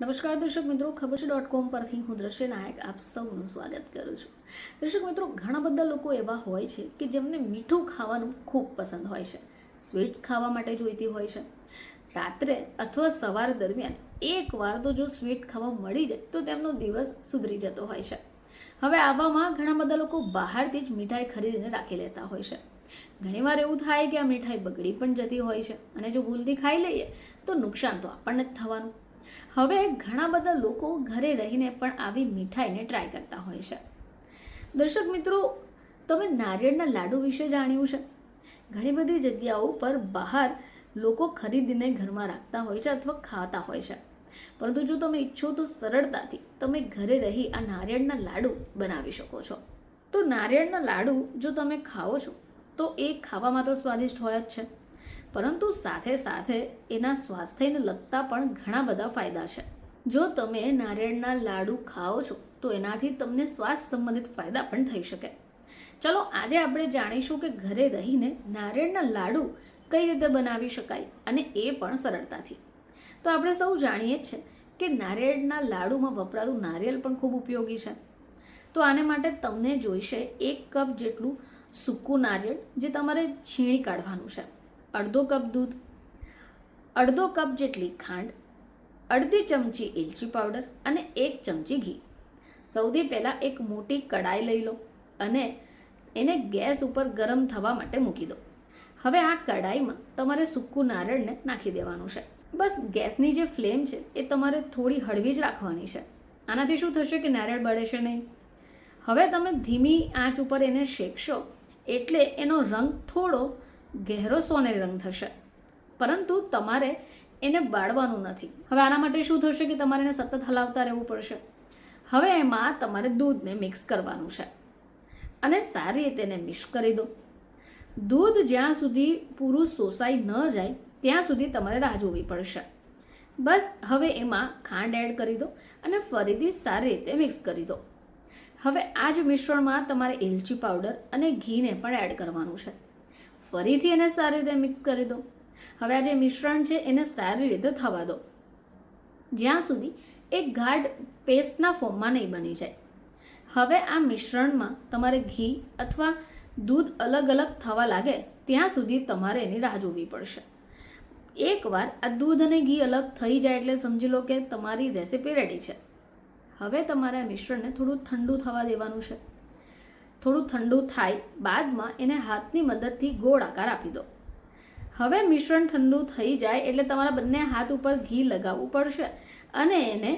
નમસ્કાર દર્શક મિત્રો, ખબર છે .com પરથી હું દ્રશ્ય નાયક આપ સૌનું સ્વાગત કરું છું. દર્શક મિત્રો, ઘણા બધા લોકો એવા હોય છે કે જેમને મીઠું ખાવાનું ખૂબ પસંદ હોય છે, સ્વીટ્સ ખાવા માટે જોઈતી હોય છે. રાત્રે અથવા સવાર દરમિયાન એકવાર તો જો સ્વીટ ખાવા મળી જાય તો તેમનો દિવસ સુધરી જતો હોય છે. હવે આવામાં ઘણા બધા લોકો બહારથી જ મીઠાઈ ખરીદીને રાખી લેતા હોય છે. ઘણીવાર એવું થાય કે આ મીઠાઈ બગડી પણ જતી હોય છે અને જો ભૂલથી ખાઈ લઈએ તો નુકસાન તો આપણને જ થવાનું. હવે ઘણા બધા લોકો ઘરે રહીને પણ આવી મીઠાઈને ટ્રાય કરતા હોય છે. દર્શક મિત્રો, તમે નારિયેળના લાડુ વિશે જાણ્યું છે? ઘણી બધી જગ્યાઓ પર બહાર લોકો ખરીદીને ઘરમાં રાખતા હોય છે અથવા ખાતા હોય છે. પરંતુ જો તમે ઈચ્છો તો સરળતાથી તમે ઘરે રહી આ નારિયેળના લાડુ બનાવી શકો છો. તો નારિયેળના લાડુ જો તમે ખાઓ છો તો એ ખાવામાં તો સ્વાદિષ્ટ હોય જ છે, પરંતુ સાથે સાથે એના સ્વાસ્થ્યને લગતા પણ ઘણા બધા ફાયદા છે. જો તમે નારિયેળના લાડુ ખાઓ છો તો એનાથી તમને સ્વાસ્થ્ય સંબંધિત ફાયદા પણ થઈ શકે. ચલો આજે આપણે જાણીશું કે ઘરે રહીને નારિયેળના લાડુ કઈ રીતે બનાવી શકાય, અને એ પણ સરળતાથી. તો આપણે સૌ જાણીએ જ છે કે નારિયેળના લાડુમાં વપરાતું નારિયેળ પણ ખૂબ ઉપયોગી છે. તો આને માટે તમને જોઈશે 1 કપ જેટલું સૂકું નારિયેળ, જે તમારે છીણી કાઢવાનું છે, અડધો કપ દૂધ, અડધો કપ જેટલી ખાંડ, અડધી ચમચી એલચી પાવડર અને 1 ચમચી ઘી. સૌથી પહેલાં એક મોટી કડાઈ લઈ લો અને એને ગેસ ઉપર ગરમ થવા માટે મૂકી દો. હવે આ કડાઈમાં તમારે સૂકું નારિયેળને નાખી દેવાનું છે. બસ ગેસની જે ફ્લેમ છે એ તમારે થોડી હળવી જ રાખવાની છે. આનાથી શું થશે કે નારિયેળ બળશે નહીં. હવે તમે ધીમી આંચ ઉપર એને શેકશો એટલે એનો રંગ થોડો ગહેરો સોનેરી રંગ થશે, પરંતુ તમારે એને બાળવાનું નથી. હવે આના માટે શું થશે કે તમારે એને સતત હલાવતા રહેવું પડશે. હવે એમાં તમારે દૂધને મિક્સ કરવાનું છે અને સારી રીતે એને મિક્સ કરી દો. દૂધ જ્યાં સુધી પૂરું શોષાઈ ન જાય ત્યાં સુધી તમારે રાહ જોવી પડશે. બસ હવે એમાં ખાંડ એડ કરી દો અને ફરીથી સારી રીતે મિક્સ કરી દો. હવે આ જ મિશ્રણમાં તમારે એલચી પાવડર અને ઘીને પણ એડ કરવાનું છે. ફરીથી એને સારી રીતે મિક્સ કરી દો. હવે આ જે મિશ્રણ છે એને સારી રીતે થવા દો, જ્યાં સુધી એક ગાઢ પેસ્ટના ફોર્મમાં નહીં બની જાય. હવે આ મિશ્રણમાં તમારે ઘી અથવા દૂધ અલગ અલગ થવા લાગે ત્યાં સુધી તમારે એની રાહ જોવી પડશે. એકવાર આ દૂધ અને ઘી અલગ થઈ જાય એટલે સમજી લો કે તમારી રેસીપી રેડી છે. હવે તમારે આ મિશ્રણને થોડું ઠંડુ થવા દેવાનું છે. થોડું ઠંડુ થાય બાદમાં એને હાથની મદદથી ગોળ આકાર આપી દો. હવે મિશ્રણ ઠંડુ થઈ જાય એટલે તમારા બંને હાથ ઉપર ઘી લગાવવું પડશે અને એને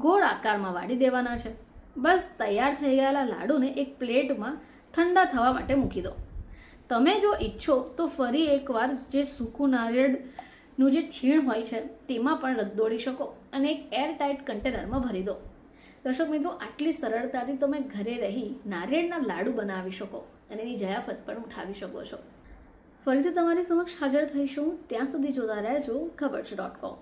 ગોળ આકારમાં વાળી દેવાના છે. બસ તૈયાર થઈ ગયેલા લાડુને એક પ્લેટમાં ઠંડા થવા માટે મૂકી દો. તમે જો ઈચ્છો તો ફરી એકવાર જે સૂકું નારિયેળનું જે છીણ હોય છે તેમાં પણ રગદોળી શકો અને એક એરટાઇટ કન્ટેનરમાં ભરી દો. દર્શક મિત્રો, આટલી સરળતાથી તમે ઘરે રહી નારિયેળના લાડુ બનાવી શકો અને એની જયાફત પણ ઉઠાવી શકો છો. ફરીથી તમારી સમક્ષ હાજર થઈશું. ત્યાં સુધી જોતા રહેજો ખબર છે .com.